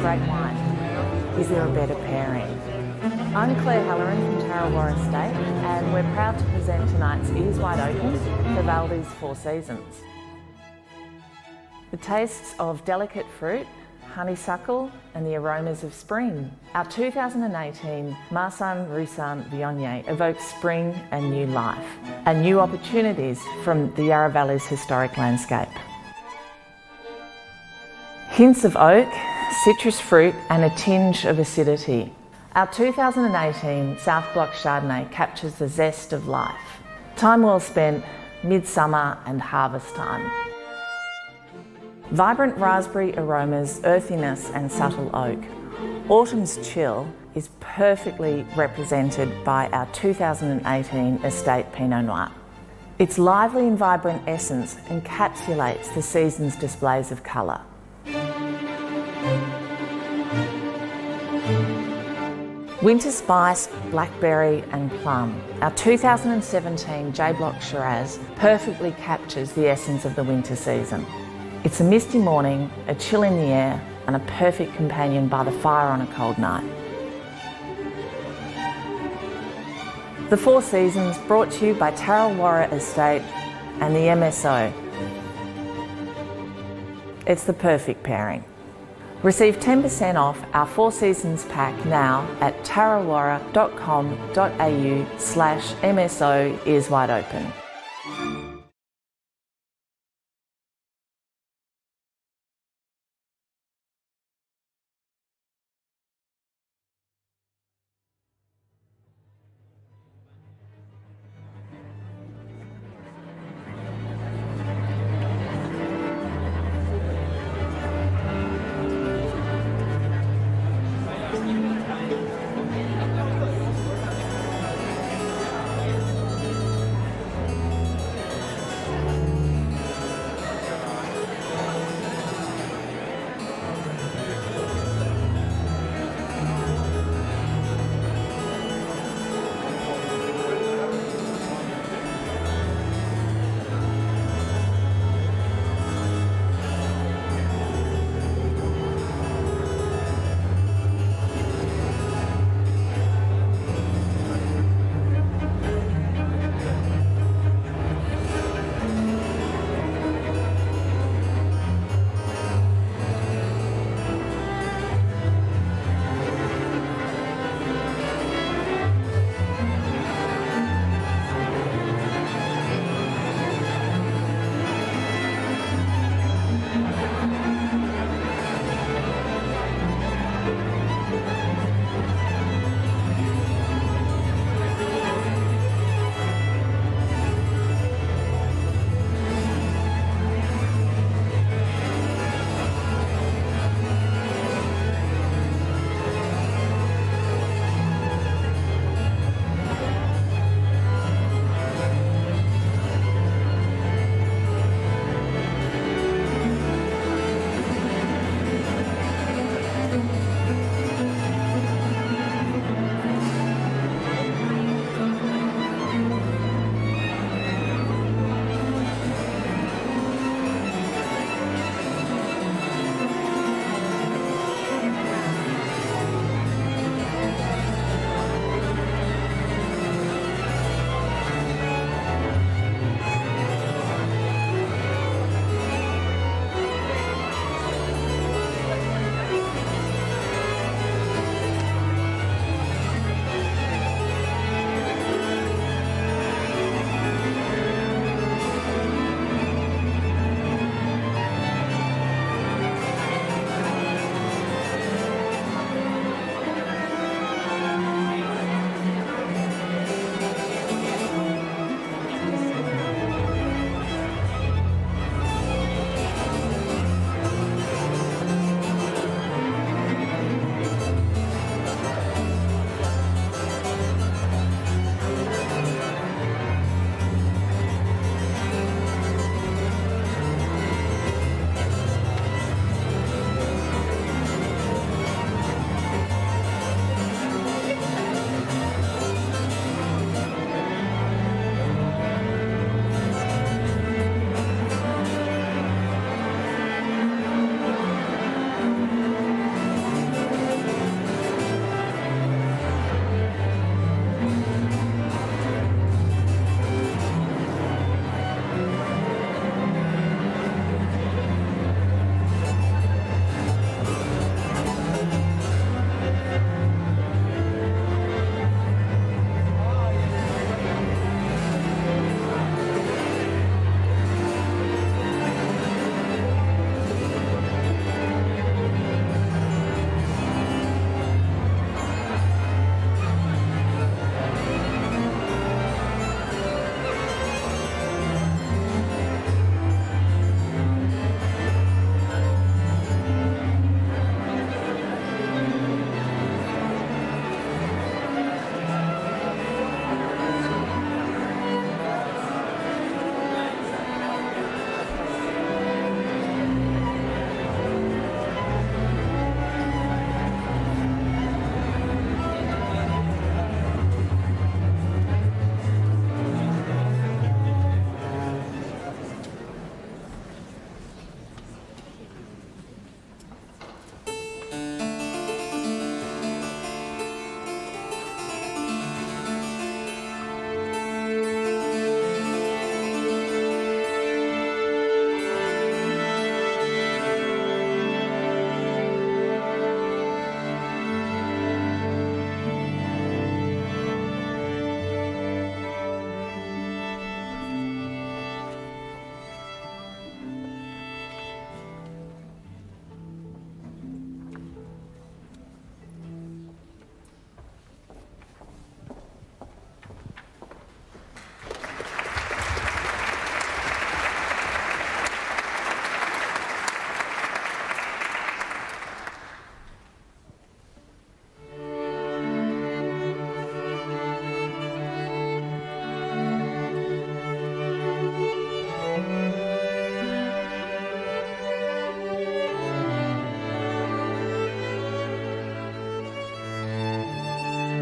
great wine. Is there a better pairing? I'm Claire Halloran from TarraWarra Estate, and we're proud to present tonight's Ears Wide Open, Vivaldi's Four Seasons. The tastes of delicate fruit, honeysuckle and the aromas of spring. Our 2018 Marsan Rusan Viognier evokes spring and new life, and new opportunities from the Yarra Valley's historic landscape. Hints of oak, citrus fruit and a tinge of acidity. Our 2018 South Block Chardonnay captures the zest of life. Time well spent, midsummer and harvest time. Vibrant raspberry aromas, earthiness and subtle oak. Autumn's chill is perfectly represented by our 2018 Estate Pinot Noir. Its lively and vibrant essence encapsulates the season's displays of colour. Winter spice, blackberry and plum. Our 2017 J Block Shiraz perfectly captures the essence of the winter season. It's a misty morning, a chill in the air and a perfect companion by the fire on a cold night. The Four Seasons, brought to you by TarraWarra Estate and the MSO. It's the perfect pairing. Receive 10% off our Four Seasons pack now at tarrawarra.com.au/MSO Ears Wide Open.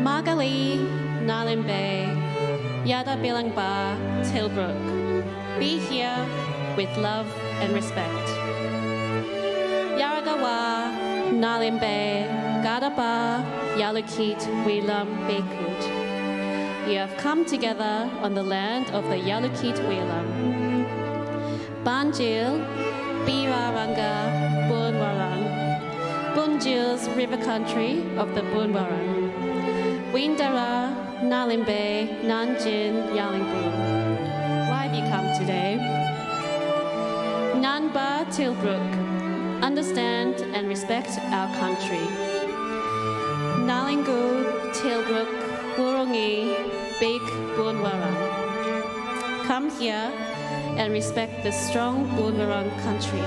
Margali, Nalimbe, Yada Bilangba, Tilbrook. Be here with love and respect. Yaragawa, Nalimbe, Gadaba, Yalukit, Wilam, Bekut. You have come together on the land of the Yalukit Wilam. Banjil, Biraranga, Bunwarang. Bunjil's river country of the Bunwarang. Windara, Nalimbe, Nanjin, Yalingbu. Why have you come today? Nanba Tilbrook, understand and respect our country. Nalingu, Tilbrook, Wurungi, Big Bunwarang. Come here and respect the strong Bunwarang country.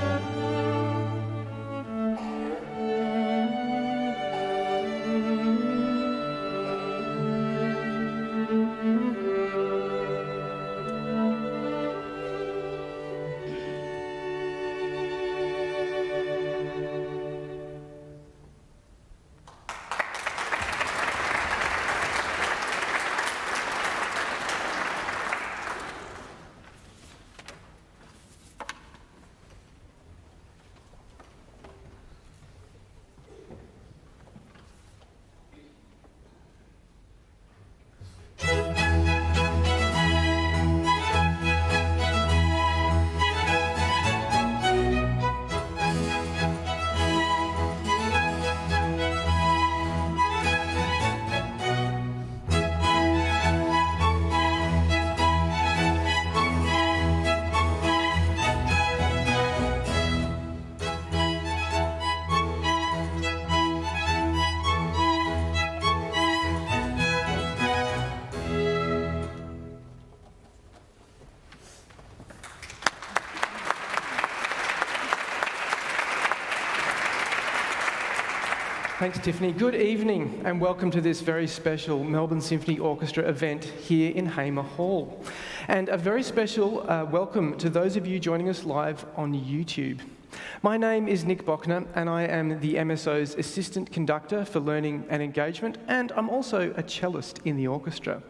Thanks, Tiffany. Good evening and welcome to this very special Melbourne Symphony Orchestra event here in Hamer Hall. And a very special welcome to those of you joining us live on YouTube. My name is Nick Bochner and I am the MSO's Assistant Conductor for Learning and Engagement, and I'm also a cellist in the orchestra.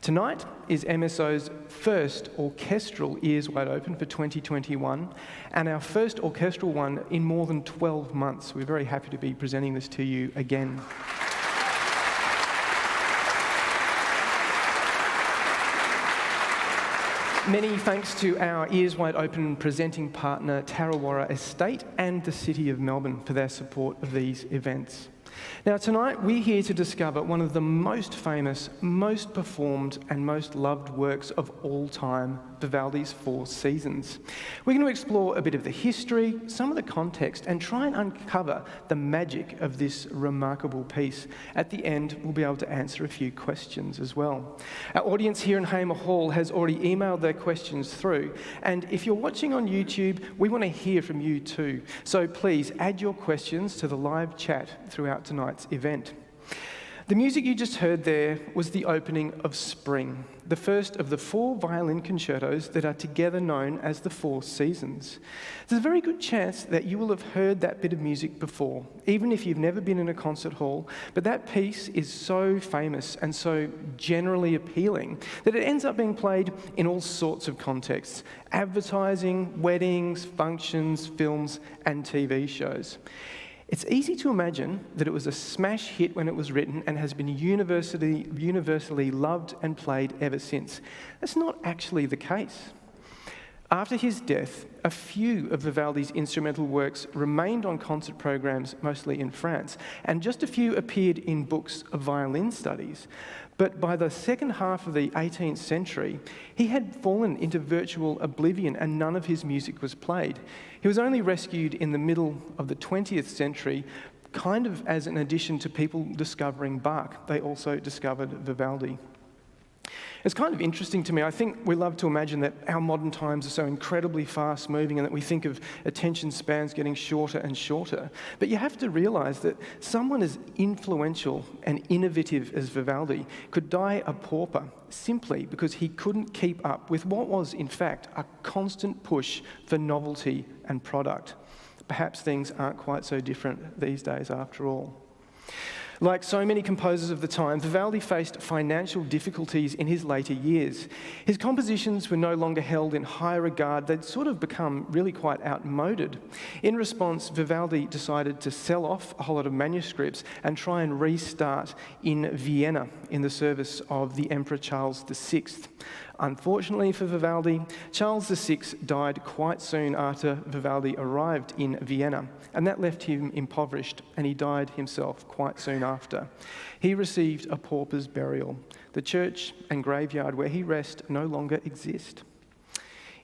Tonight is MSO's first orchestral Ears Wide Open for 2021, and our first orchestral one in more than 12 months. We're very happy to be presenting this to you again. Many thanks to our Ears Wide Open presenting partner, TarraWarra Estate, and the City of Melbourne for their support of these events. Now tonight we're here to discover one of the most famous, most performed and most loved works of all time, Vivaldi's Four Seasons. We're going to explore a bit of the history, some of the context, and try and uncover the magic of this remarkable piece. At the end, we'll be able to answer a few questions as well. Our audience here in Hamer Hall has already emailed their questions through, and if you're watching on YouTube, we want to hear from you too. So please add your questions to the live chat throughout tonight's event. The music you just heard there was the opening of Spring, the first of the 4 violin concertos that are together known as the Four Seasons. There's a very good chance that you will have heard that bit of music before, even if you've never been in a concert hall, but that piece is so famous and so generally appealing that it ends up being played in all sorts of contexts: advertising, weddings, functions, films, and TV shows. It's easy to imagine that it was a smash hit when it was written and has been universally loved and played ever since. That's not actually the case. After his death, a few of Vivaldi's instrumental works remained on concert programs, mostly in France, and just a few appeared in books of violin studies. But by the second half of the 18th century, he had fallen into virtual oblivion and none of his music was played. He was only rescued in the middle of the 20th century, kind of as an addition to people discovering Bach. They also discovered Vivaldi. It's kind of interesting to me. I think we love to imagine that our modern times are so incredibly fast-moving and that we think of attention spans getting shorter and shorter. But you have to realise that someone as influential and innovative as Vivaldi could die a pauper simply because he couldn't keep up with what was, in fact, a constant push for novelty and product. Perhaps things aren't quite so different these days after all. Like so many composers of the time, Vivaldi faced financial difficulties in his later years. His compositions were no longer held in high regard. They'd sort of become really quite outmoded. In response, Vivaldi decided to sell off a whole lot of manuscripts and try and restart in Vienna in the service of the Emperor Charles VI. Unfortunately for Vivaldi, Charles VI died quite soon after Vivaldi arrived in Vienna, and that left him impoverished, and he died himself quite soon after. He received a pauper's burial. The church and graveyard where he rests no longer exist.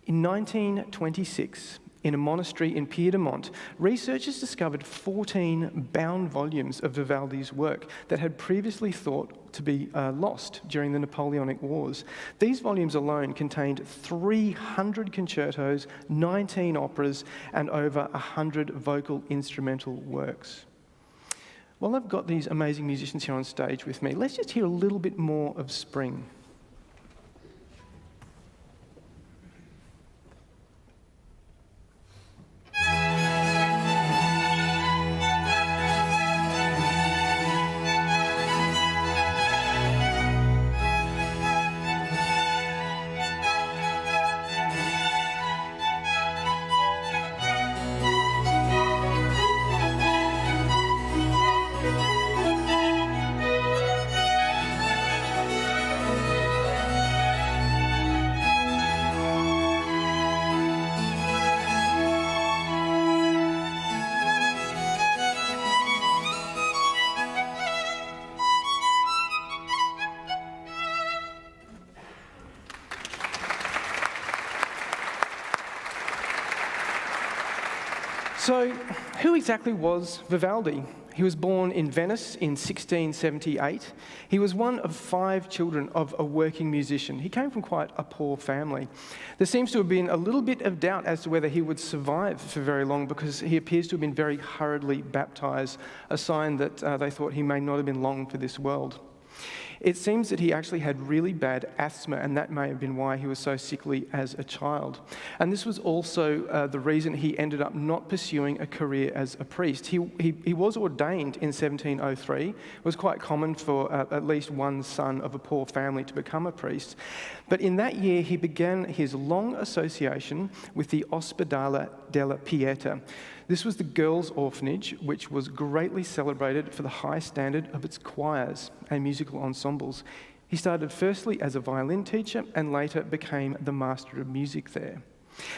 In 1926, in a monastery in Piedmont, researchers discovered 14 bound volumes of Vivaldi's work that had previously thought to be lost during the Napoleonic Wars. These volumes alone contained 300 concertos, 19 operas, and over 100 vocal instrumental works. While I've got these amazing musicians here on stage with me, let's just hear a little bit more of Spring. So, who exactly was Vivaldi? He was born in Venice in 1678. He was one of 5 children of a working musician. He came from quite a poor family. There seems to have been a little bit of doubt as to whether he would survive for very long because he appears to have been very hurriedly baptised, a sign that they thought he may not have been long for this world. It seems that he actually had really bad asthma, and that may have been why he was so sickly as a child. And this was also the reason he ended up not pursuing a career as a priest. He was ordained in 1703. It was quite common for at least one son of a poor family to become a priest. But in that year, he began his long association with the Ospedale della Pieta. This was the girls' orphanage, which was greatly celebrated for the high standard of its choirs and musical ensembles. He started firstly as a violin teacher and later became the master of music there.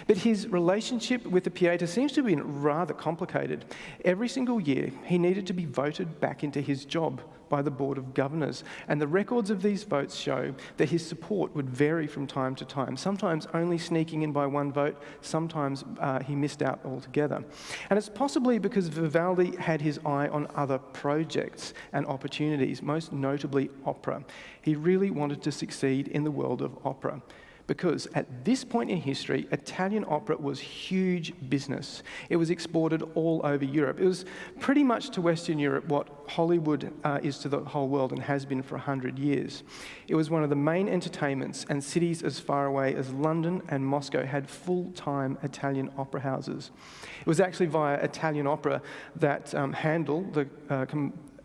But his relationship with the Pieta seems to have been rather complicated. Every single year, he needed to be voted back into his job by the Board of Governors, and the records of these votes show that his support would vary from time to time, sometimes only sneaking in by one vote, sometimes he missed out altogether. And it's possibly because Vivaldi had his eye on other projects and opportunities, most notably opera. He really wanted to succeed in the world of opera, because at this point in history, Italian opera was huge business. It was exported all over Europe. It was pretty much to Western Europe what Hollywood is to the whole world and has been for 100 years. It was one of the main entertainments, and cities as far away as London and Moscow had full-time Italian opera houses. It was actually via Italian opera that Handel, the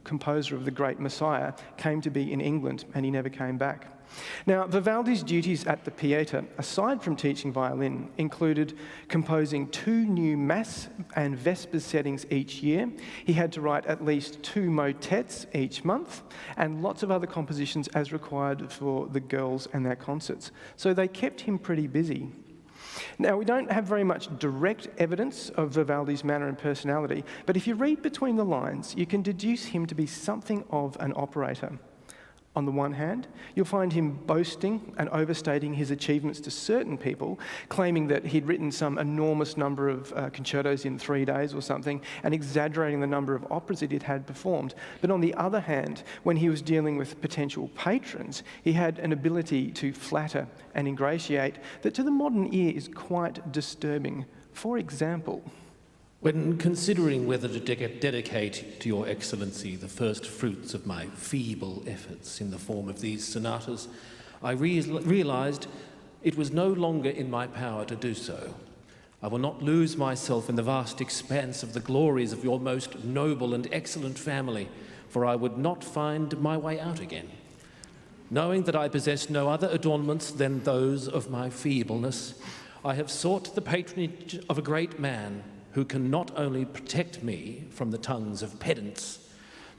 composer of the Great Messiah, came to be in England, and he never came back. Now, Vivaldi's duties at the Pieta, aside from teaching violin, included composing 2 new Mass and Vespers settings each year. He had to write at least 2 motets each month, and lots of other compositions as required for the girls and their concerts. So they kept him pretty busy. Now, we don't have very much direct evidence of Vivaldi's manner and personality, but if you read between the lines, you can deduce him to be something of an operator. On the one hand, you'll find him boasting and overstating his achievements to certain people, claiming that he'd written some enormous number of concertos in 3 days or something, and exaggerating the number of operas that he'd had performed. But on the other hand, when he was dealing with potential patrons, he had an ability to flatter and ingratiate that to the modern ear is quite disturbing. For example, when considering whether to dedicate to your Excellency the first fruits of my feeble efforts in the form of these sonatas, I realized it was no longer in my power to do so. I will not lose myself in the vast expanse of the glories of your most noble and excellent family, for I would not find my way out again. Knowing that I possess no other adornments than those of my feebleness, I have sought the patronage of a great man who can not only protect me from the tongues of pedants,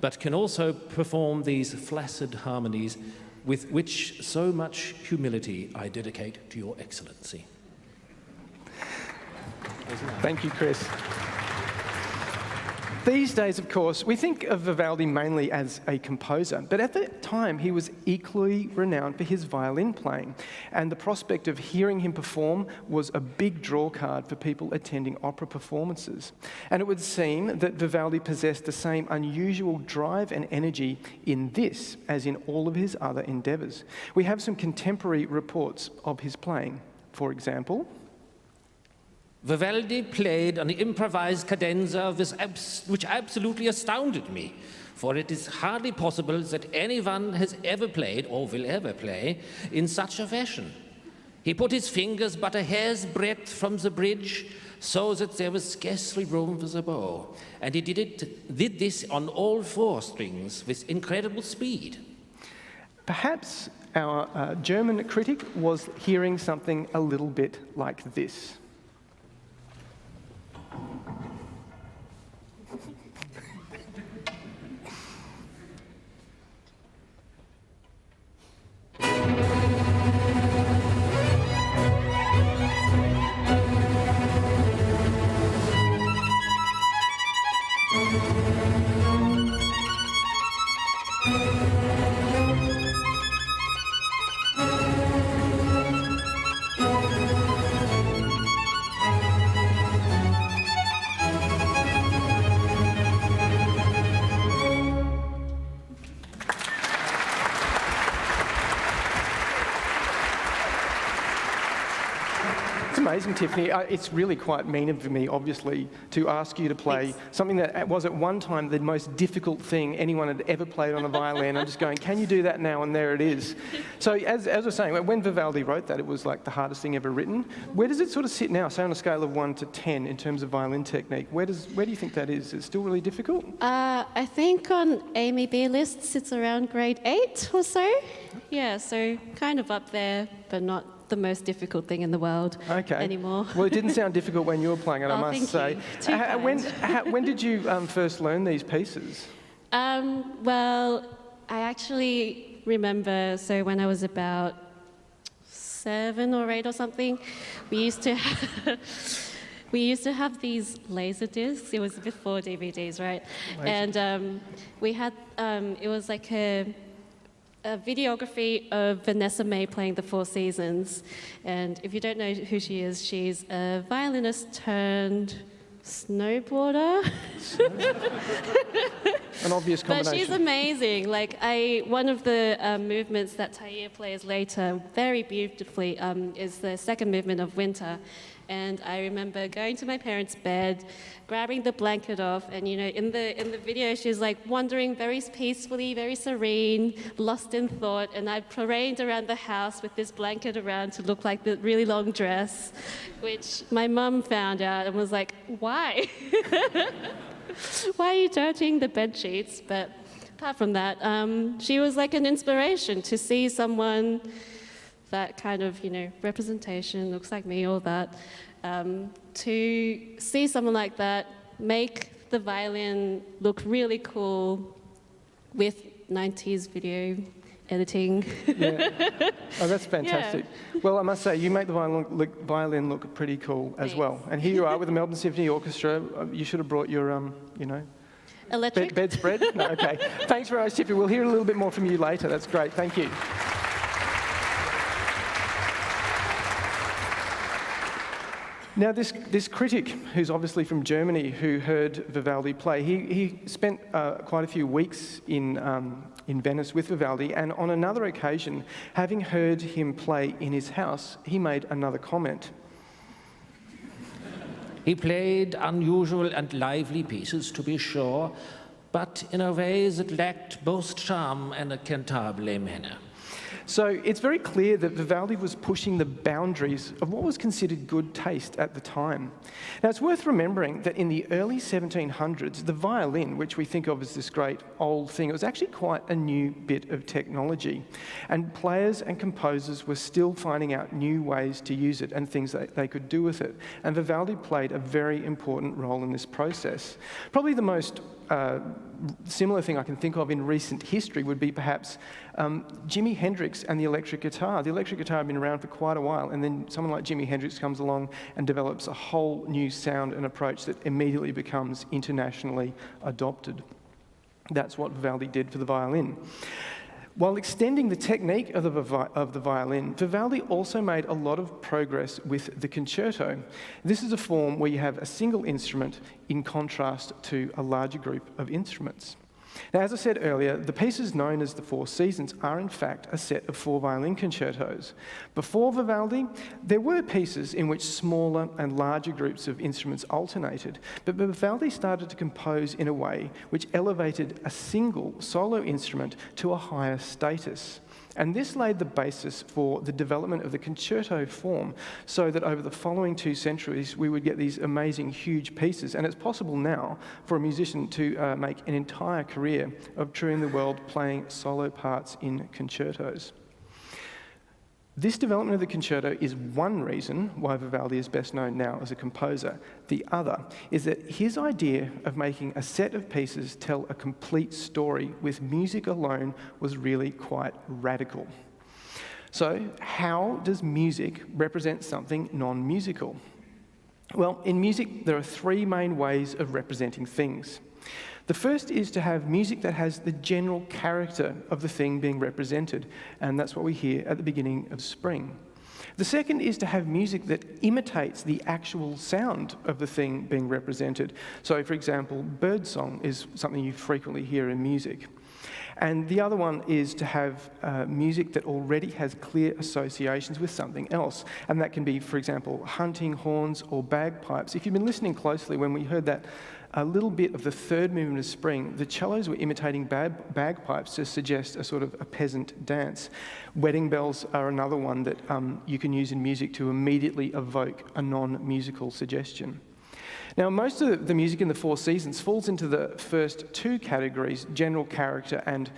but can also perform these flaccid harmonies with which so much humility I dedicate to your excellency. Thank you, Chris. These days, of course, we think of Vivaldi mainly as a composer, but at that time he was equally renowned for his violin playing, and the prospect of hearing him perform was a big draw card for people attending opera performances. And it would seem that Vivaldi possessed the same unusual drive and energy in this as in all of his other endeavours. We have some contemporary reports of his playing. For example, Vivaldi played an improvised cadenza which absolutely astounded me, for it is hardly possible that anyone has ever played, or will ever play, in such a fashion. He put his fingers but a hair's breadth from the bridge, so that there was scarcely room for the bow, and he did this on all four strings with incredible speed. Perhaps our German critic was hearing something a little bit like this. Amazing, Tiffany. It's really quite mean of me, obviously, to ask you to play something that was at one time the most difficult thing anyone had ever played on a violin. I'm just going, can you do that now? And there it is. So as I was saying, when Vivaldi wrote that, it was like the hardest thing ever written. Where does it sort of sit now, say on a scale of 1 to 10 in terms of violin technique? Where do you think that is? Is it still really difficult? I think on Amy B lists it's around grade 8 or so. Yeah, so kind of up there, but not the most difficult thing in the world anymore. Well, it didn't sound difficult when you were playing it, I must say. When did you first learn these pieces? Well, I actually remember, so when I was about 7 or 8 or something, we used to have these laser discs. It was before DVDs, right? And we had, it was like a videography of Vanessa May playing the Four Seasons. And if you don't know who she is, she's a violinist turned snowboarder. An obvious combination. But she's amazing. Like one of the movements that Tahir plays later very beautifully is the second movement of Winter. And I remember going to my parents' bed, grabbing the blanket off, and in the video she's like wandering very peacefully, very serene, lost in thought, and I paraded around the house with this blanket around to look like the really long dress, which my mum found out and was like, why? Why are you dirtying the bed sheets? But apart from that, she was like an inspiration to see someone that kind of, representation, looks like me, all that. To see someone like that make the violin look really cool with 90s video editing. Yeah. Oh, that's fantastic. Yeah. Well, I must say, you make the violin look pretty cool as well. And here you are with the Melbourne Symphony Orchestra. You should have brought your, electric bedspread. No, okay. Thanks very much, Tiffany. We'll hear a little bit more from you later. That's great. Thank you. Now, this critic, who's obviously from Germany, who heard Vivaldi play, he spent quite a few weeks in Venice with Vivaldi, and on another occasion, having heard him play in his house, he made another comment. He played unusual and lively pieces, to be sure, but in a way that lacked both charm and a cantabile manner. So it's very clear that Vivaldi was pushing the boundaries of what was considered good taste at the time. Now, it's worth remembering that in the early 1700s, the violin, which we think of as this great old thing, it was actually quite a new bit of technology. And players and composers were still finding out new ways to use it and things that they could do with it. And Vivaldi played a very important role in this process. Probably the most similar thing I can think of in recent history would be perhaps Jimi Hendrix and the electric guitar. The electric guitar had been around for quite a while, and then someone like Jimi Hendrix comes along and develops a whole new sound and approach that immediately becomes internationally adopted. That's what Vivaldi did for the violin. While extending the technique of the violin, Vivaldi also made a lot of progress with the concerto. This is a form where you have a single instrument in contrast to a larger group of instruments. Now, as I said earlier, the pieces known as the Four Seasons are in fact a set of 4 violin concertos. Before Vivaldi, there were pieces in which smaller and larger groups of instruments alternated, but Vivaldi started to compose in a way which elevated a single solo instrument to a higher status. And this laid the basis for the development of the concerto form, so that over the following 2 centuries we would get these amazing huge pieces. And it's possible now for a musician to make an entire career of touring the world playing solo parts in concertos. This development of the concerto is one reason why Vivaldi is best known now as a composer. The other is that his idea of making a set of pieces tell a complete story with music alone was really quite radical. So, how does music represent something non-musical? Well, in music, there are 3 main ways of representing things. The first is to have music that has the general character of the thing being represented, and that's what we hear at the beginning of spring. The second is to have music that imitates the actual sound of the thing being represented. So, for example, birdsong is something you frequently hear in music. And the other one is to have music that already has clear associations with something else. And that can be, for example, hunting horns or bagpipes. If you've been listening closely, when we heard that a little bit of the third movement of spring, the cellos were imitating bagpipes to suggest a sort of a peasant dance. Wedding bells are another one that you can use in music to immediately evoke a non-musical suggestion. Now, most of the music in the Four Seasons falls into the first 2 categories, general character and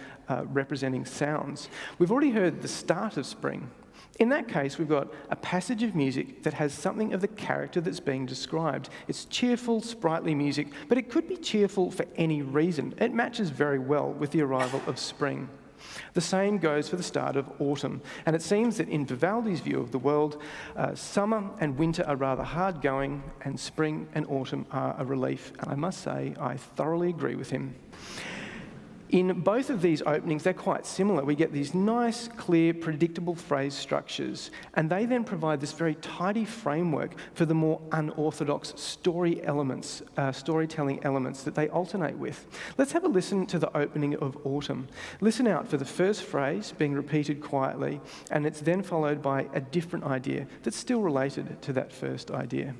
representing sounds. We've already heard the start of spring. In that case, we've got a passage of music that has something of the character that's being described. It's cheerful, sprightly music, but it could be cheerful for any reason. It matches very well with the arrival of spring. The same goes for the start of autumn, and it seems that in Vivaldi's view of the world, summer and winter are rather hard going, and spring and autumn are a relief. And I must say, I thoroughly agree with him. In both of these openings, they're quite similar. We get these nice, clear, predictable phrase structures, and they then provide this very tidy framework for the more unorthodox storytelling elements that they alternate with. Let's have a listen to the opening of Autumn. Listen out for the first phrase being repeated quietly, and it's then followed by a different idea that's still related to that first idea.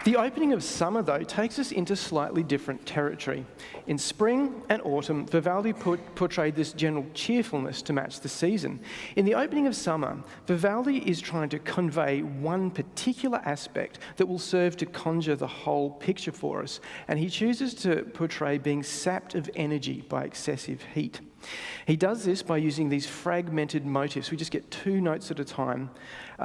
The opening of summer, though, takes us into slightly different territory. In spring and autumn, Vivaldi portrayed this general cheerfulness to match the season. In the opening of summer, Vivaldi is trying to convey one particular aspect that will serve to conjure the whole picture for us, and he chooses to portray being sapped of energy by excessive heat. He does this by using these fragmented motifs. We just get 2 notes at a time.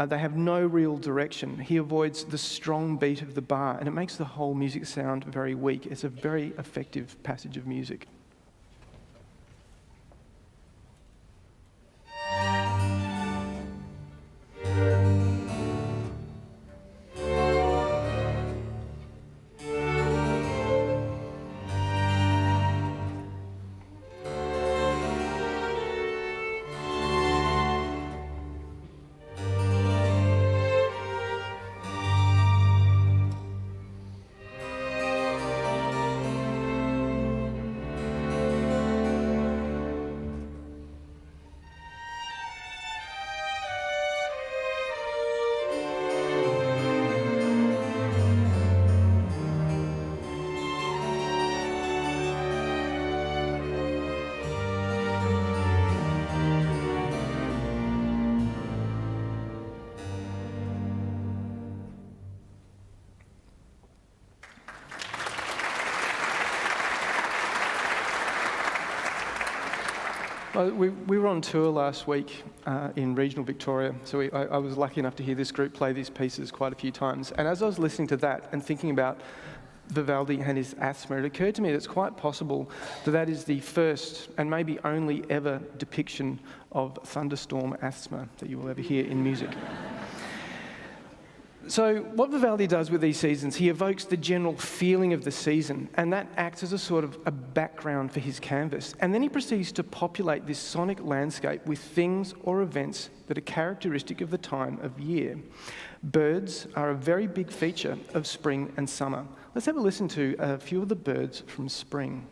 They have no real direction. He avoids the strong beat of the bar, and it makes the whole music sound very weak. It's a very effective passage of music. We were on tour last week in regional Victoria, so I was lucky enough to hear this group play these pieces quite a few times. And as I was listening to that and thinking about Vivaldi and his asthma, it occurred to me that it's quite possible that that is the first and maybe only ever depiction of thunderstorm asthma that you will ever hear in music. So what Vivaldi does with these seasons, he evokes the general feeling of the season, and that acts as a sort of a background for his canvas. And then he proceeds to populate this sonic landscape with things or events that are characteristic of the time of year. Birds are a very big feature of spring and summer. Let's have a listen to a few of the birds from spring.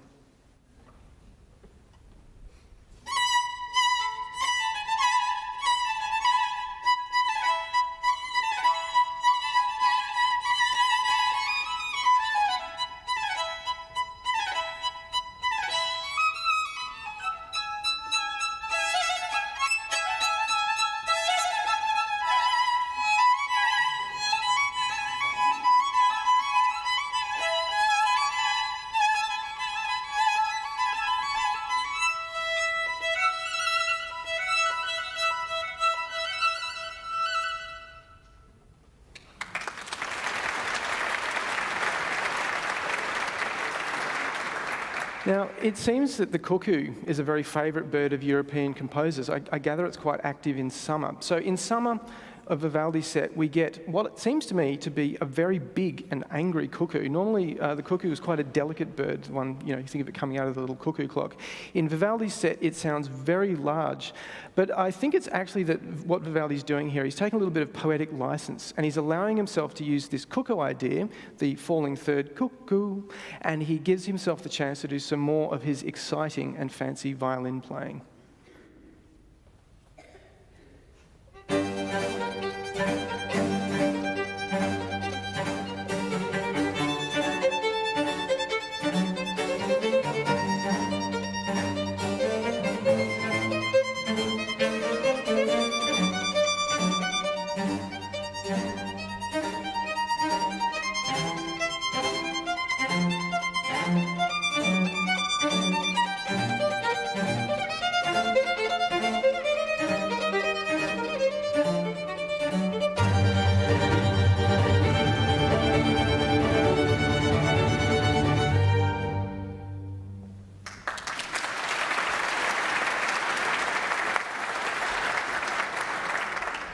Now, it seems that the cuckoo is a very favourite bird of European composers. I gather it's quite active in summer. So in summer of Vivaldi's set, we get what it seems to me to be a very big and angry cuckoo. Normally, the cuckoo is quite a delicate bird, the one, you think of it coming out of the little cuckoo clock. In Vivaldi's set, it sounds very large. But I think it's actually that what Vivaldi's doing here, he's taking a little bit of poetic license, and he's allowing himself to use this cuckoo idea, the falling third cuckoo, and he gives himself the chance to do some more of his exciting and fancy violin playing.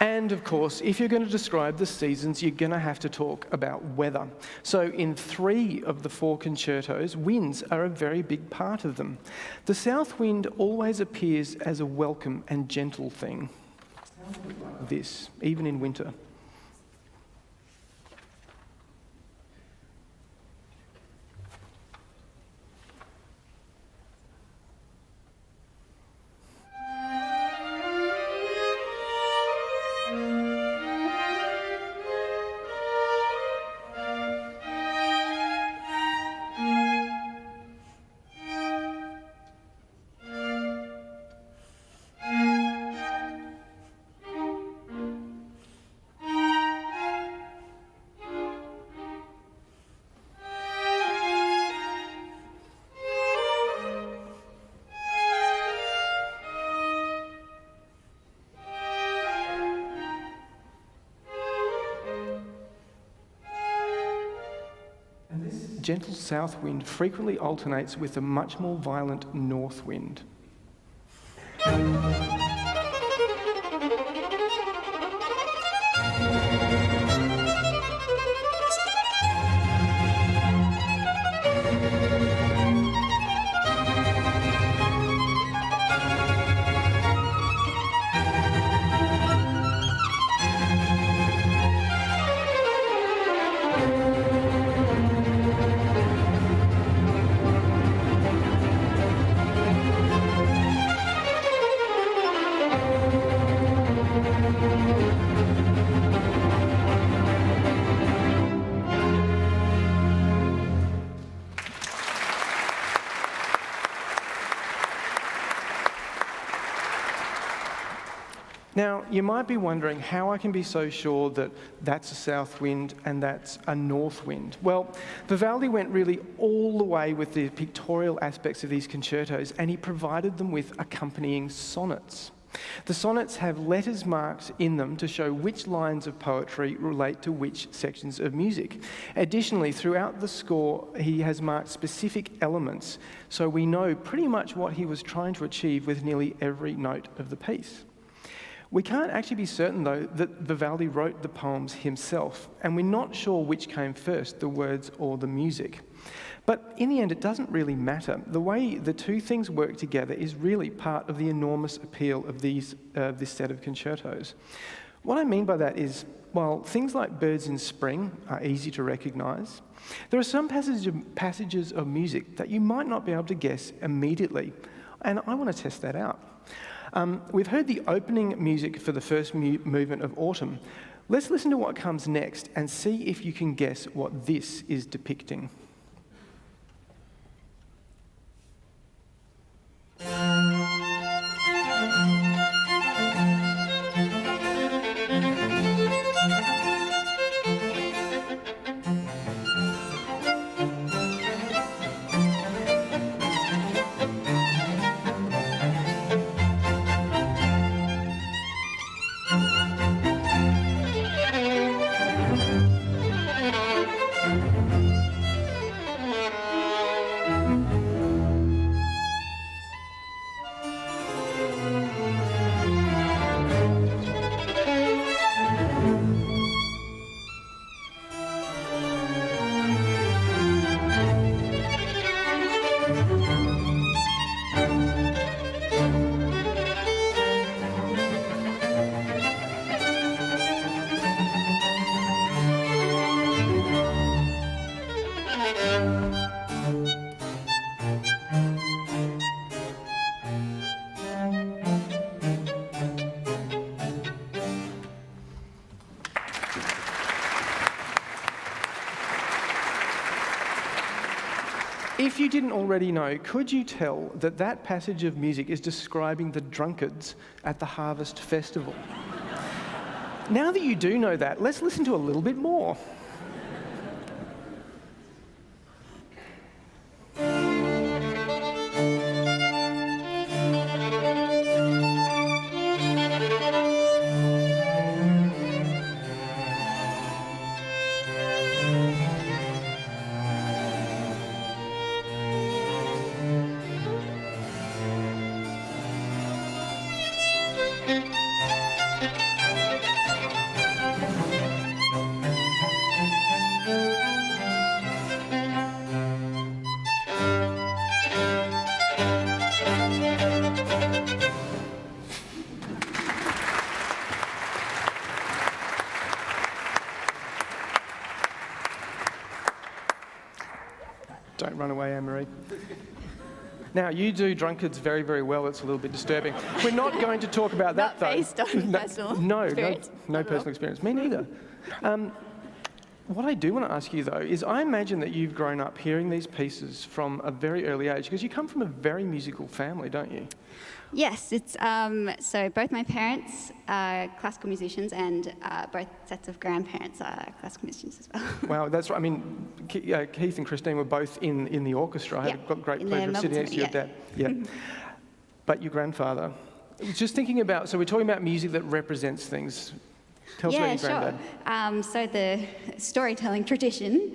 And of course, if you're going to describe the seasons, you're going to have to talk about weather. So in 3 of the 4 concertos, winds are a very big part of them. The south wind always appears as a welcome and gentle thing. This, even in winter. Gentle south wind frequently alternates with a much more violent north wind. Now, you might be wondering how I can be so sure that that's a south wind and that's a north wind. Well, Vivaldi went really all the way with the pictorial aspects of these concertos, and he provided them with accompanying sonnets. The sonnets have letters marked in them to show which lines of poetry relate to which sections of music. Additionally, throughout the score, he has marked specific elements, so we know pretty much what he was trying to achieve with nearly every note of the piece. We can't actually be certain, though, that Vivaldi wrote the poems himself, and we're not sure which came first, the words or the music. But in the end, it doesn't really matter. The way the two things work together is really part of the enormous appeal of this set of concertos. What I mean by that is, while things like Birds in Spring are easy to recognise, there are some passages of music that you might not be able to guess immediately, and I want to test that out. We've heard the opening music for the first movement of Autumn. Let's listen to what comes next and see if you can guess what this is depicting. If you didn't already know, could you tell that that passage of music is describing the drunkards at the harvest festival? Now that you do know that, let's listen to a little bit more. Don't run away, Anne-Marie. Now, you do drunkards very, very well. It's a little bit disturbing. We're not going to talk about that, though. Not based on personal experience? No personal experience. Me neither. What I do want to ask you, though, is I imagine that you've grown up hearing these pieces from a very early age, because you come from a very musical family, don't you? Yes, it's so both my parents are classical musicians, and both sets of grandparents are classical musicians as well. Wow, that's right. I mean, Keith and Christine were both in the orchestra. I had got great pleasure of sitting next to your dad. Yeah. But your grandfather. Just thinking about, so we're talking about music that represents things. Tell us about your granddad. So the storytelling tradition.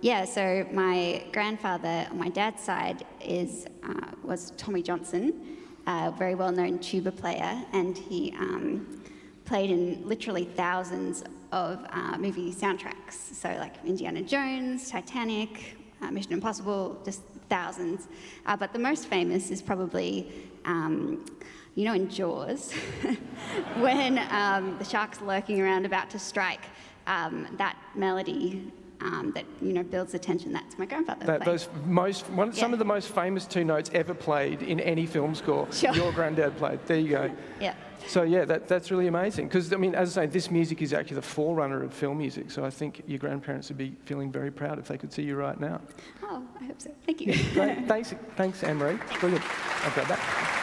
Yes. So my grandfather on my dad's side was Tommy Johnson, a very well-known tuba player, and he played in literally thousands of movie soundtracks. So like Indiana Jones, Titanic, Mission Impossible, just thousands. But the most famous is probably, in Jaws, when the shark's lurking around about to strike, that melody that builds the tension. That's my grandfather. Some of the most famous two notes ever played in any film score. Sure. Your granddad played. There you go. Yeah. So yeah, that's really amazing. Because I mean, as I say, this music is actually the forerunner of film music. So I think your grandparents would be feeling very proud if they could see you right now. Oh, I hope so. Thank you. Great. Thanks, Anne-Marie. Brilliant. I'll grab that.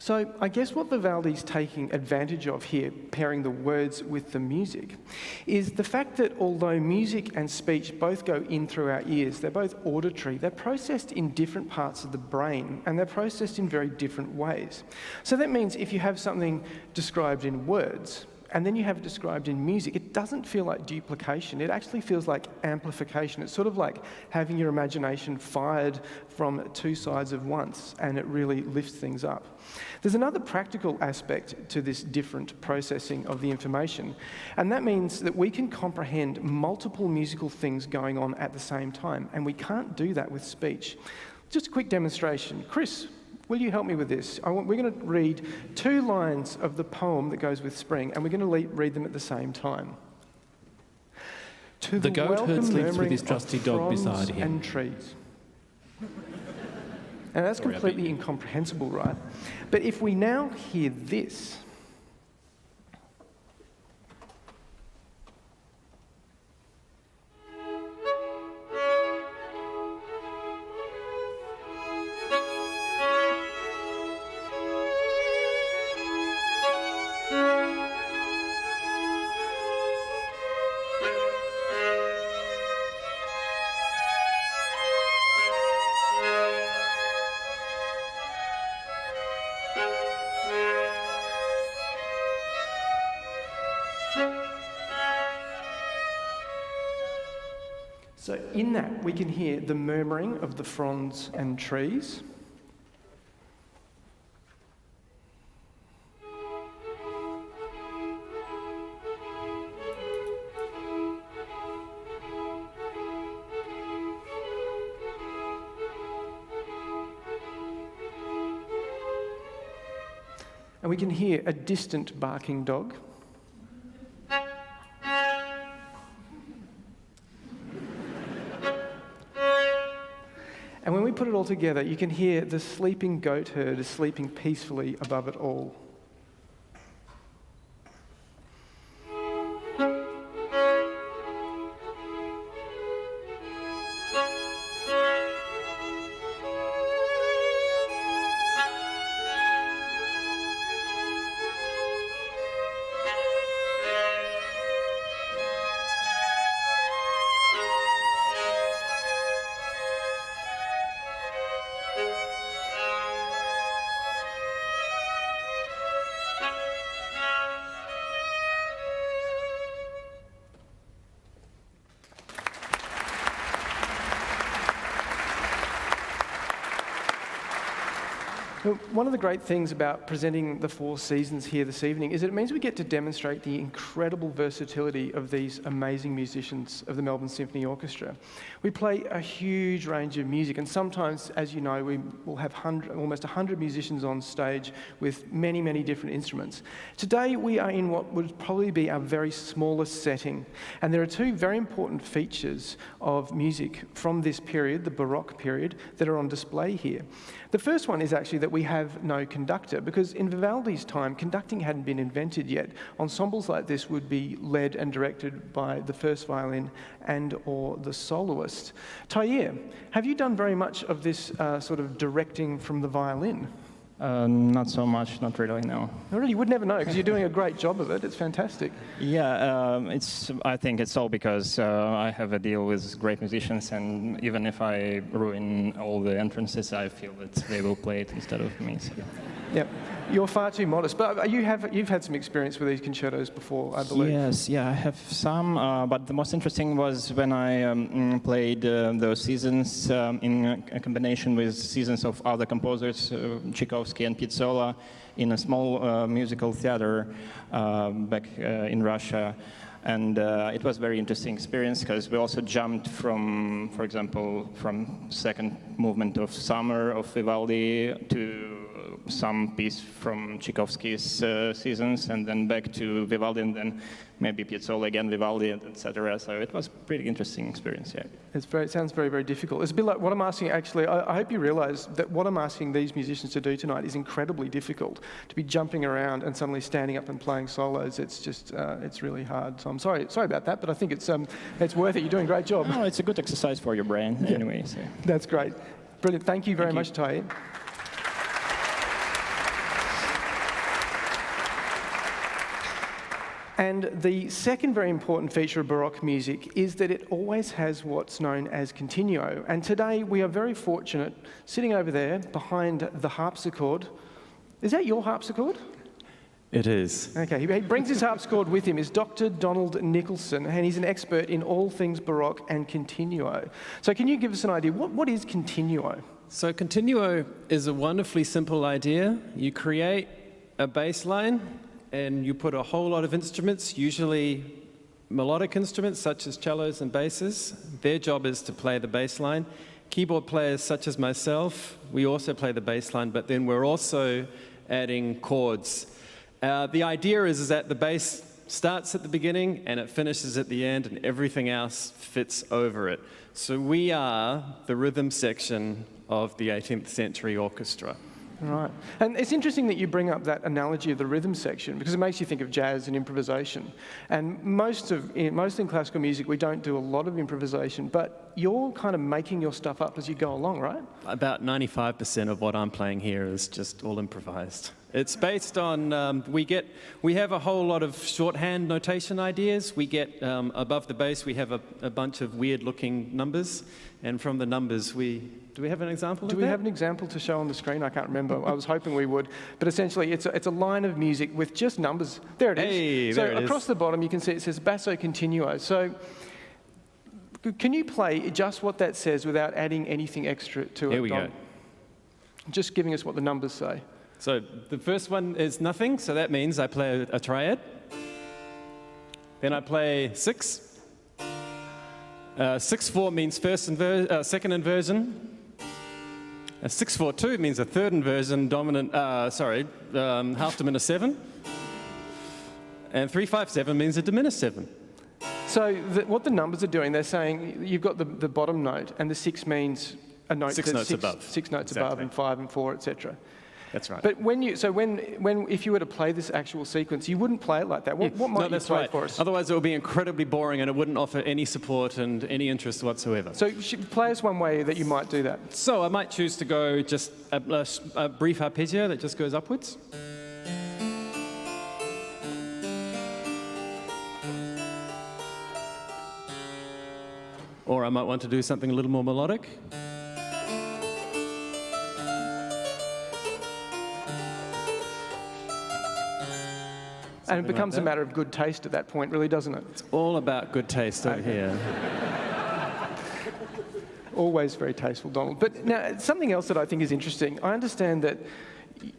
So I guess what Vivaldi's taking advantage of here, pairing the words with the music, is the fact that although music and speech both go in through our ears, they're both auditory, they're processed in different parts of the brain, and they're processed in very different ways. So that means if you have something described in words, and then you have it described in music, it doesn't feel like duplication. It actually feels like amplification. It's sort of like having your imagination fired from two sides at once, and it really lifts things up. There's another practical aspect to this different processing of the information, and that means that we can comprehend multiple musical things going on at the same time, and we can't do that with speech. Just a quick demonstration. Chris, will you help me with this? We're going to read 2 lines of the poem that goes with Spring, and we're going to read them at the same time. To the goat welcome herd sleeps with murmuring his trusty of dog fronds beside him. and trees. And that's Sorry, completely incomprehensible, right? But if we now hear this, so in that we can hear the murmuring of the fronds and trees. And we can hear a distant barking dog. And when we put it all together, you can hear the sleeping goat herd is sleeping peacefully above it all. One of the great things about presenting the 4 seasons here this evening is that it means we get to demonstrate the incredible versatility of these amazing musicians of the Melbourne Symphony Orchestra. We play a huge range of music, and sometimes, as you know, we will have almost 100 musicians on stage with many, many different instruments. Today we are in what would probably be our very smallest setting, and there are 2 very important features of music from this period, the Baroque period, that are on display here. The first one is actually that we have no conductor, because in Vivaldi's time, conducting hadn't been invented yet. Ensembles like this would be led and directed by the first violin and or the soloist. TarraWarra, have you done very much of this sort of directing from the violin? Not so much, not really, no. No, really, you would never know, because you're doing a great job of it. It's fantastic. Yeah, I think it's all because I have a deal with great musicians, and even if I ruin all the entrances, I feel that they will play it instead of me. So. Yeah, you're far too modest. But you've had some experience with these concertos before, I believe. Yes, yeah, I have some. But the most interesting was when I played those seasons in a combination with seasons of other composers, Tchaikovsky and Pictorial, in a small musical theater back in Russia. And it was a very interesting experience because we also jumped from, for example, from second movement of Summer of Vivaldi to some piece from Tchaikovsky's seasons, and then back to Vivaldi, and then maybe Pictorial again, Vivaldi, etc. So it was a pretty interesting experience, yeah. It sounds very, very difficult. It's a bit like what I'm asking, actually, I hope you realise that what I'm asking these musicians to do tonight is incredibly difficult. To be jumping around and suddenly standing up and playing solos, it's just, it's really hard. So I'm sorry about that, but I think it's worth it. You're doing a great job. No, it's a good exercise for your brain, anyway. So. That's great. Brilliant. Thank you very much, Ty. And the second very important feature of Baroque music is that it always has what's known as continuo. And today we are very fortunate, sitting over there behind the harpsichord. Is that your harpsichord? It is. Okay, he brings his harpsichord with him, is Dr. Donald Nicholson, and he's an expert in all things Baroque and continuo. So can you give us an idea, what is continuo? So continuo is a wonderfully simple idea. You create a bass line and you put a whole lot of instruments, usually melodic instruments such as cellos and basses. Their job is to play the bass line. Keyboard players such as myself, we also play the bass line, but then we're also adding chords. The idea is that the bass starts at the beginning and it finishes at the end and everything else fits over it. So we are the rhythm section of the 18th century orchestra. Right. And it's interesting that you bring up that analogy of the rhythm section because it makes you think of jazz and improvisation. And mostly in classical music, we don't do a lot of improvisation, but you're kind of making your stuff up as you go along, right? About 95% of what I'm playing here is just all improvised. It's based on, we have a whole lot of shorthand notation ideas. We get, above the bass, we have a bunch of weird-looking numbers. And from the numbers, do we have an example of that? Do we have an example to show on the screen? I can't remember. I was hoping we would. But essentially, it's a line of music with just numbers. There it is. Hey, so there it is. Across the bottom, you can see it says Basso continuo. So can you play just what that says without adding anything extra to it? Here we go. Just giving us what the numbers say. So the first one is nothing, so that means I play a triad. Then I play 6. 6/4 means second inversion. 6/4-2 means a third inversion, dominant, half diminished 7. And 3/5-7 means a diminished 7. So what the numbers are doing, they're saying you've got the bottom note, and the 6 means a note Six notes above. 6 notes Exactly. above, and 5 and 4, etc. That's right. But if you were to play this actual sequence, you wouldn't play it like that. What might you play for us? Otherwise, it would be incredibly boring and it wouldn't offer any support and any interest whatsoever. So play us one way that you might do that. So I might choose to go just a brief arpeggio that just goes upwards. Or I might want to do something a little more melodic. And it becomes a matter of good taste at that point, really, doesn't it? It's all about good taste over here. Always very tasteful, Donald. But now, something else that I think is interesting, I understand that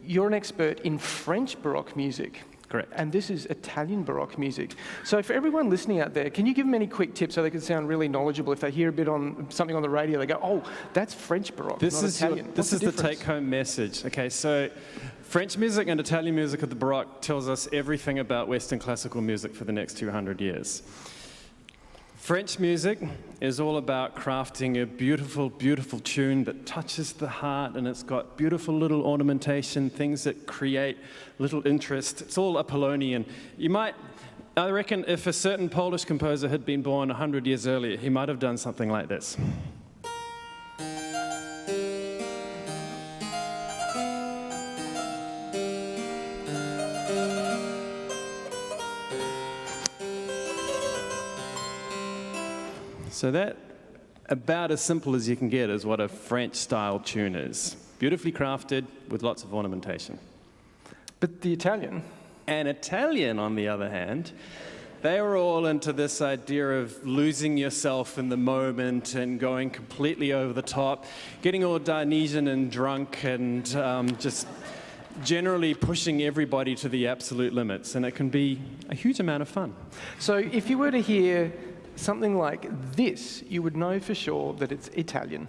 you're an expert in French Baroque music. Correct. And this is Italian Baroque music. So for everyone listening out there, can you give them any quick tips so they can sound really knowledgeable? If they hear a bit on something on the radio, they go, oh, that's French Baroque, not Italian. This is the take-home message. Okay, so French music and Italian music of the Baroque tells us everything about Western classical music for the next 200 years. French music is all about crafting a beautiful, beautiful tune that touches the heart, and it's got beautiful little ornamentation, things that create little interest. It's all Apollonian. I reckon if a certain Polish composer had been born 100 years earlier, he might have done something like this. So that, about as simple as you can get, is what a French-style tune is. Beautifully crafted with lots of ornamentation. But the Italian? And Italian, on the other hand, they were all into this idea of losing yourself in the moment and going completely over the top, getting all Dionysian and drunk and just generally pushing everybody to the absolute limits. And it can be a huge amount of fun. So if you were to hear something like this, you would know for sure that it's Italian.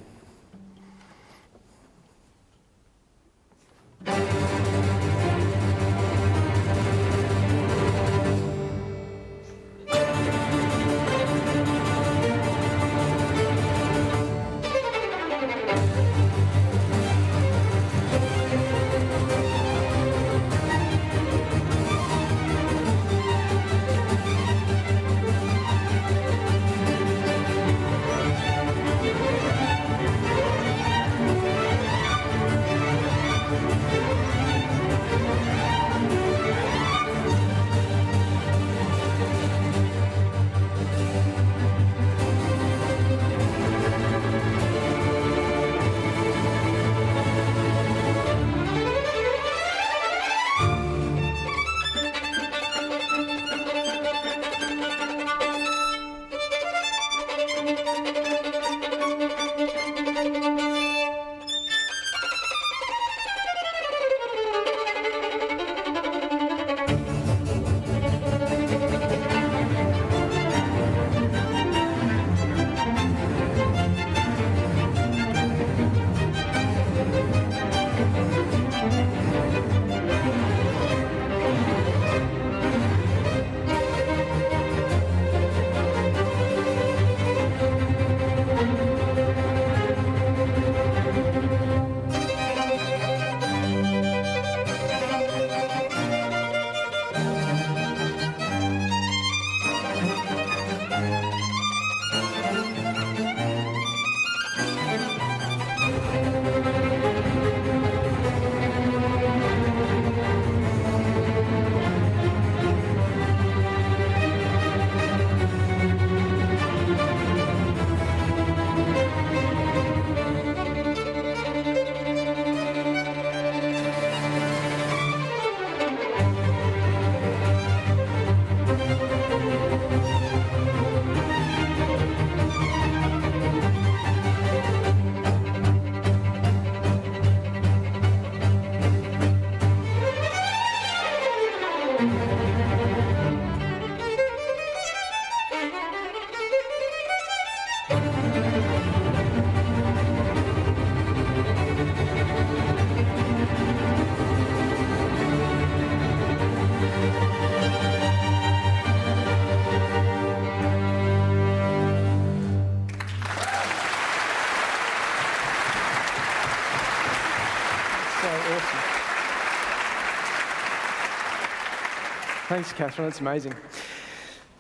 Thanks, Catherine. That's amazing.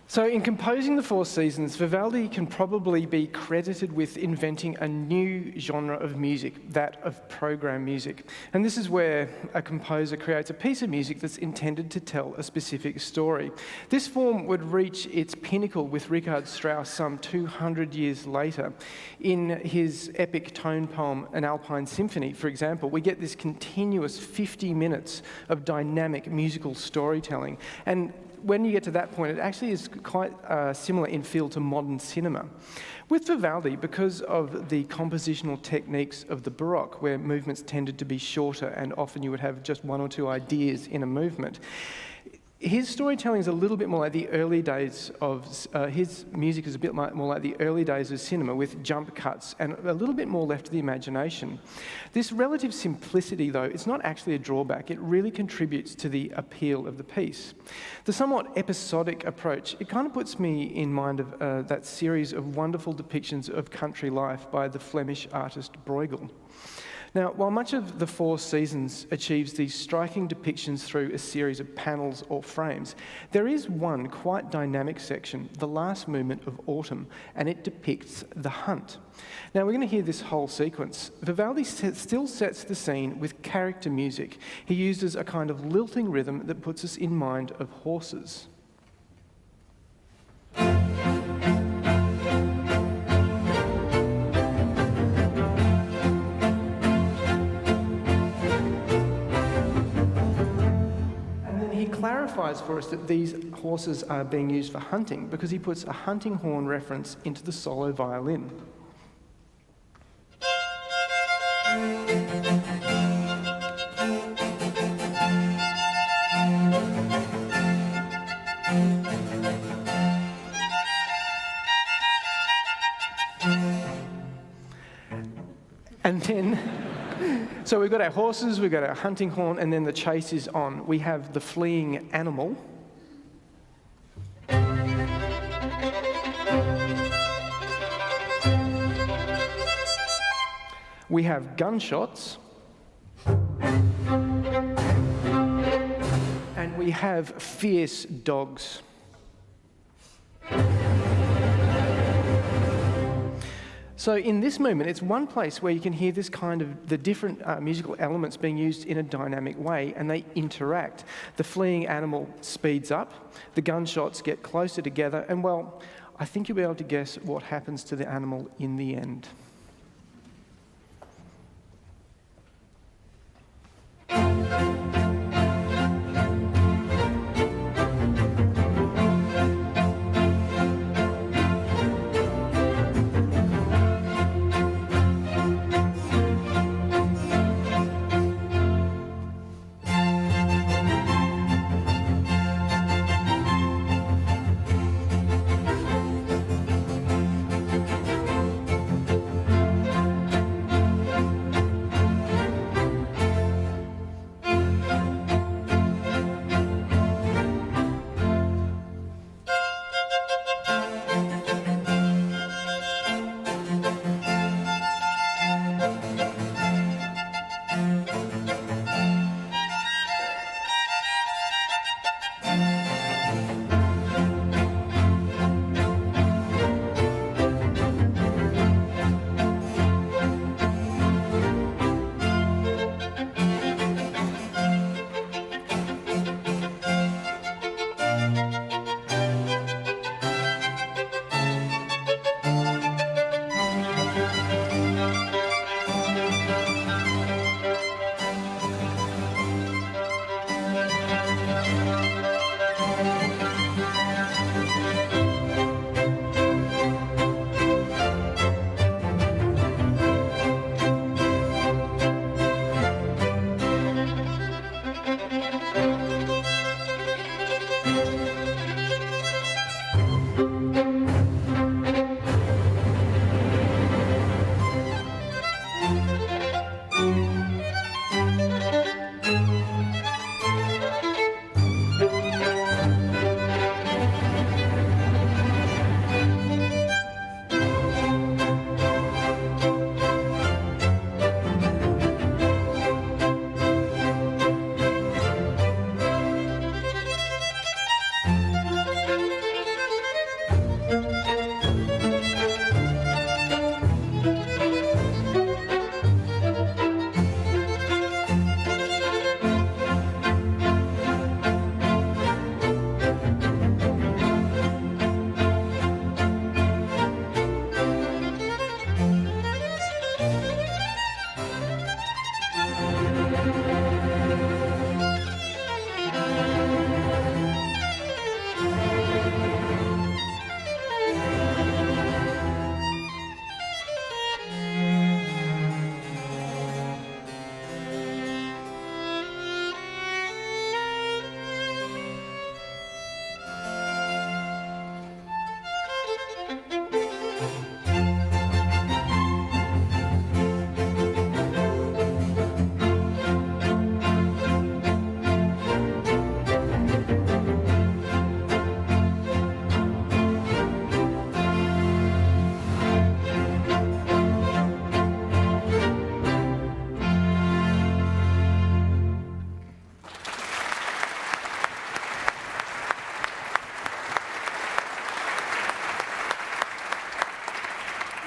So in composing the Four Seasons, Vivaldi can probably be credited with inventing a new genre of music, that of program music. And this is where a composer creates a piece of music that's intended to tell a specific story. This form would reach its pinnacle with Richard Strauss some 200 years later. In his epic tone poem, An Alpine Symphony, for example, we get this continuous 50 minutes of dynamic musical storytelling. And when you get to that point, it actually is quite similar in feel to modern cinema. With Vivaldi, because of the compositional techniques of the Baroque, where movements tended to be shorter and often you would have just one or two ideas in a movement, his storytelling is a little bit more like the early days of, his music is a bit more like the early days of cinema with jump cuts and a little bit more left to the imagination. This relative simplicity, though, it's not actually a drawback. It really contributes to the appeal of the piece. The somewhat episodic approach, it kind of puts me in mind of that series of wonderful depictions of country life by the Flemish artist Bruegel. Now, while much of the Four Seasons achieves these striking depictions through a series of panels or frames, there is one quite dynamic section, the last movement of Autumn, and it depicts the hunt. Now, we're going to hear this whole sequence. Vivaldi still sets the scene with character music. He uses a kind of lilting rhythm that puts us in mind of horses. Clarifies for us that these horses are being used for hunting because he puts a hunting horn reference into the solo violin. And then so we've got our horses, we've got our hunting horn, and then the chase is on. We have the fleeing animal. We have gunshots. And we have fierce dogs. So in this movement, it's one place where you can hear this kind of, the different musical elements being used in a dynamic way, and they interact. The fleeing animal speeds up, the gunshots get closer together, and well, I think you'll be able to guess what happens to the animal in the end.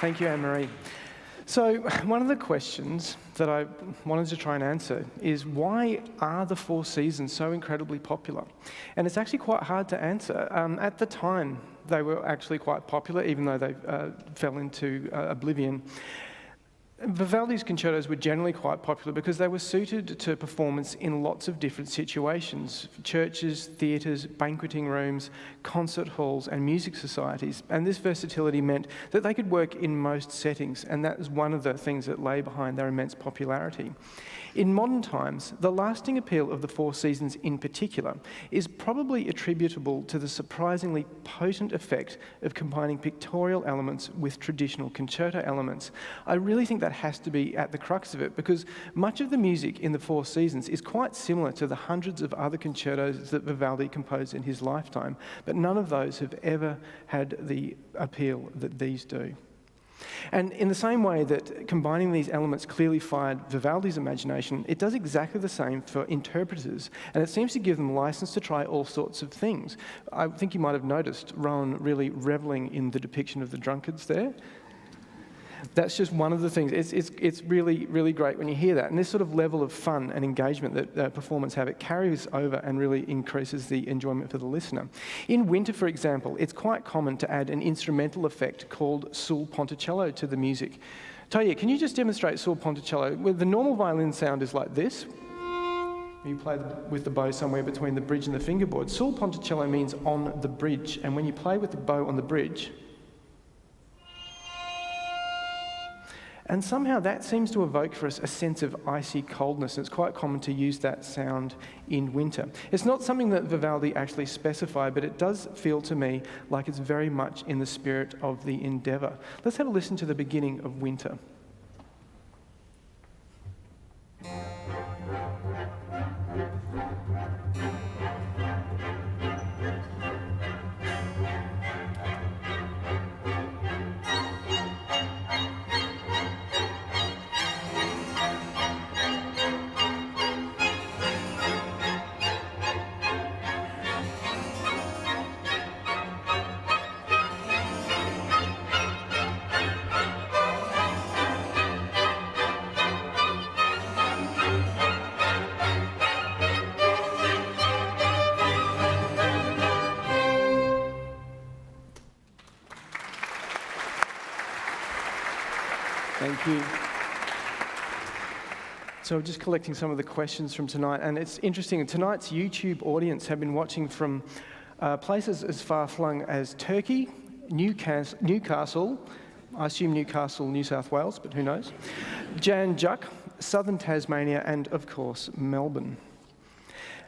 Thank you, Anne-Marie. So one of the questions that I wanted to try and answer is, why are the Four Seasons so incredibly popular? And it's actually quite hard to answer. At the time, they were actually quite popular, even though they fell into oblivion. Vivaldi's concertos were generally quite popular because they were suited to performance in lots of different situations: churches, theatres, banqueting rooms, concert halls, and music societies. And this versatility meant that they could work in most settings, and that was one of the things that lay behind their immense popularity. In modern times, the lasting appeal of the Four Seasons in particular is probably attributable to the surprisingly potent effect of combining pictorial elements with traditional concerto elements. I really think that has to be at the crux of it, because much of the music in the Four Seasons is quite similar to the hundreds of other concertos that Vivaldi composed in his lifetime, but none of those have ever had the appeal that these do. And in the same way that combining these elements clearly fired Vivaldi's imagination, it does exactly the same for interpreters, and it seems to give them license to try all sorts of things. I think you might have noticed Rowan really revelling in the depiction of the drunkards there. That's just one of the things. It's really, really great when you hear that. And this sort of level of fun and engagement that performers have, it carries over and really increases the enjoyment for the listener. In Winter, for example, it's quite common to add an instrumental effect called sul ponticello to the music. Toya, can you just demonstrate sul ponticello? Well, the normal violin sound is like this. You play with the bow somewhere between the bridge and the fingerboard. Sul ponticello means on the bridge, and when you play with the bow on the bridge, and somehow that seems to evoke for us a sense of icy coldness. It's quite common to use that sound in Winter. It's not something that Vivaldi actually specified, but it does feel to me like it's very much in the spirit of the endeavour. Let's have a listen to the beginning of Winter. Thank you. So just collecting some of the questions from tonight, and it's interesting, tonight's YouTube audience have been watching from places as far-flung as Turkey, Newcastle, I assume Newcastle, New South Wales, but who knows, Jan Juk, southern Tasmania, and of course, Melbourne.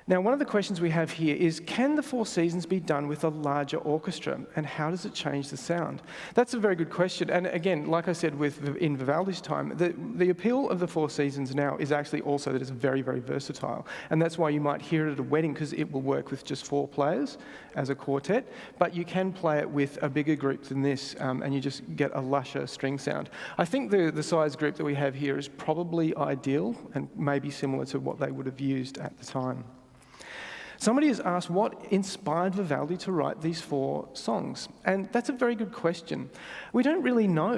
Now, one of the questions we have here is, can the Four Seasons be done with a larger orchestra, and how does it change the sound? That's a very good question, and again, like I said, in Vivaldi's time, the appeal of the Four Seasons now is actually also that it's very, very versatile, and that's why you might hear it at a wedding, because it will work with just 4 players as a quartet, but you can play it with a bigger group than this, and you just get a lusher string sound. I think the size group that we have here is probably ideal, and maybe similar to what they would have used at the time. Somebody has asked what inspired Vivaldi to write these 4 songs, and that's a very good question. We don't really know.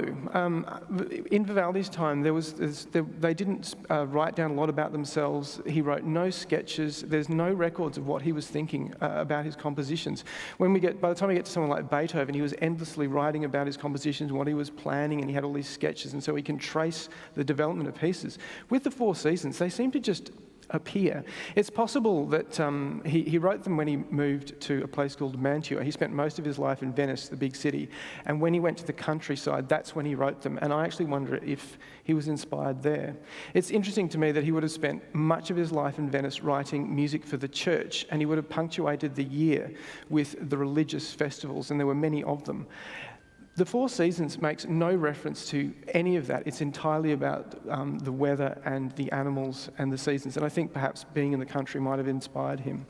In Vivaldi's time, they didn't write down a lot about themselves. He wrote no sketches. There's no records of what he was thinking about his compositions. By the time we get to someone like Beethoven, he was endlessly writing about his compositions, what he was planning, and he had all these sketches, and so we can trace the development of pieces. With the Four Seasons, they seem to just appear. It's possible that he wrote them when he moved to a place called Mantua. He spent most of his life in Venice, the big city, and when he went to the countryside, that's when he wrote them, and I actually wonder if he was inspired there. It's interesting to me that he would have spent much of his life in Venice writing music for the church, and he would have punctuated the year with the religious festivals, and there were many of them. The Four Seasons makes no reference to any of that. It's entirely about the weather and the animals and the seasons, and I think perhaps being in the country might have inspired him.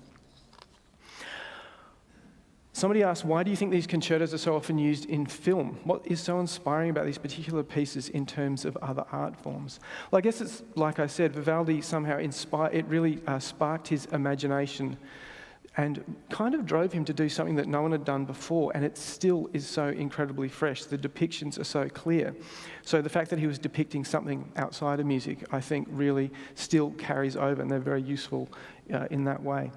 Somebody asked, why do you think these concertos are so often used in film? What is so inspiring about these particular pieces in terms of other art forms? Well, I guess it's, like I said, Vivaldi somehow really sparked his imagination and kind of drove him to do something that no one had done before, and it still is so incredibly fresh. The depictions are so clear. So the fact that he was depicting something outside of music, I think, really still carries over, and they're very useful in that way.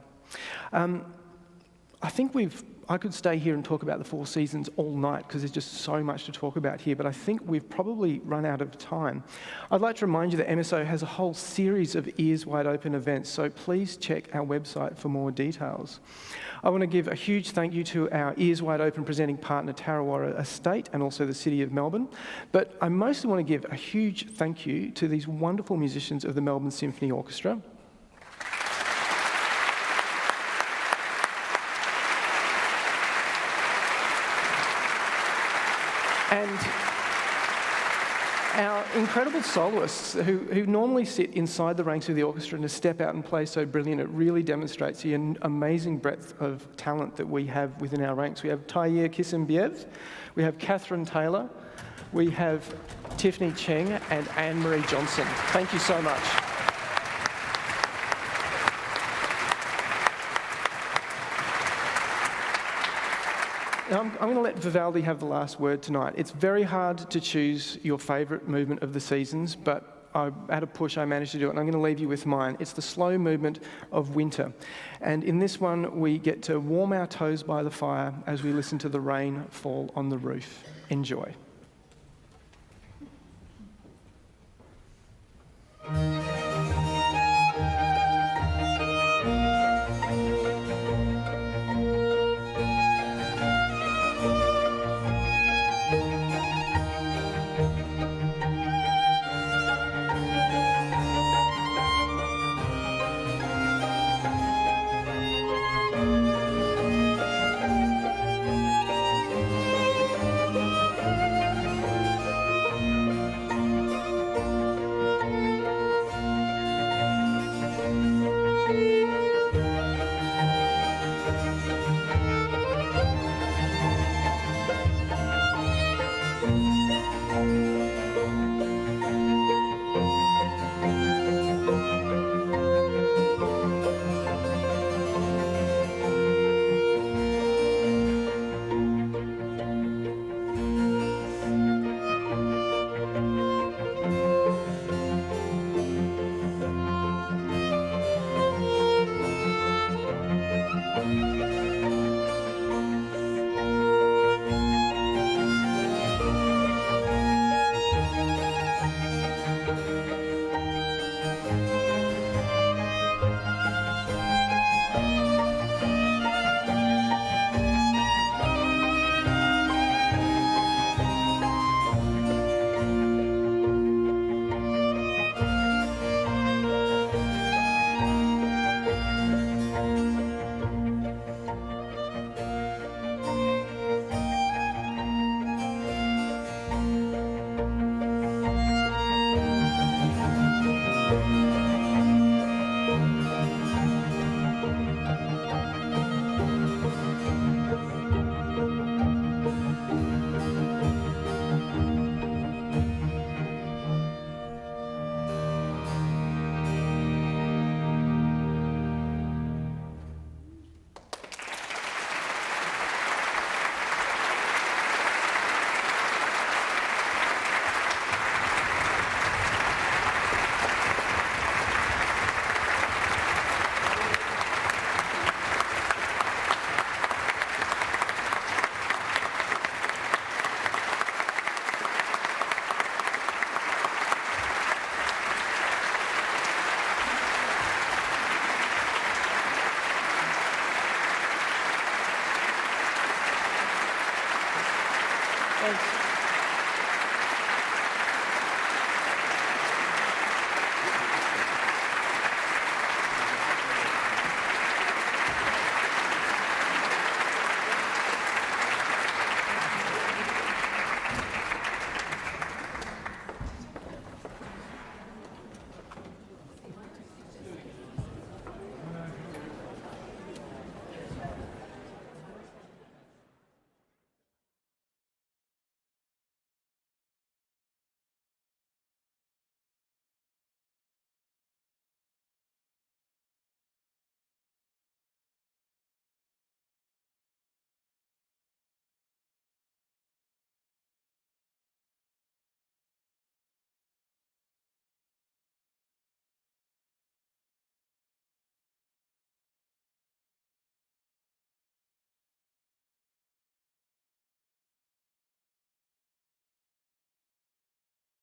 I think I could stay here and talk about the Four Seasons all night because there's just so much to talk about here, but I think we've probably run out of time. I'd like to remind you that MSO has a whole series of Ears Wide Open events, so please check our website for more details. I want to give a huge thank you to our Ears Wide Open presenting partner, TarraWarra Estate, and also the City of Melbourne. But I mostly want to give a huge thank you to these wonderful musicians of the Melbourne Symphony Orchestra. And our incredible soloists who normally sit inside the ranks of the orchestra and to step out and play so brilliant, it really demonstrates the amazing breadth of talent that we have within our ranks. We have Tayyir Kisembiev, we have Catherine Taylor, we have Tiffany Cheng and Anne-Marie Johnson. Thank you so much. Now, I'm going to let Vivaldi have the last word tonight. It's very hard to choose your favourite movement of the seasons, but at a push I managed to do it, and I'm going to leave you with mine. It's the slow movement of winter. And in this one, we get to warm our toes by the fire as we listen to the rain fall on the roof. Enjoy. Thanks.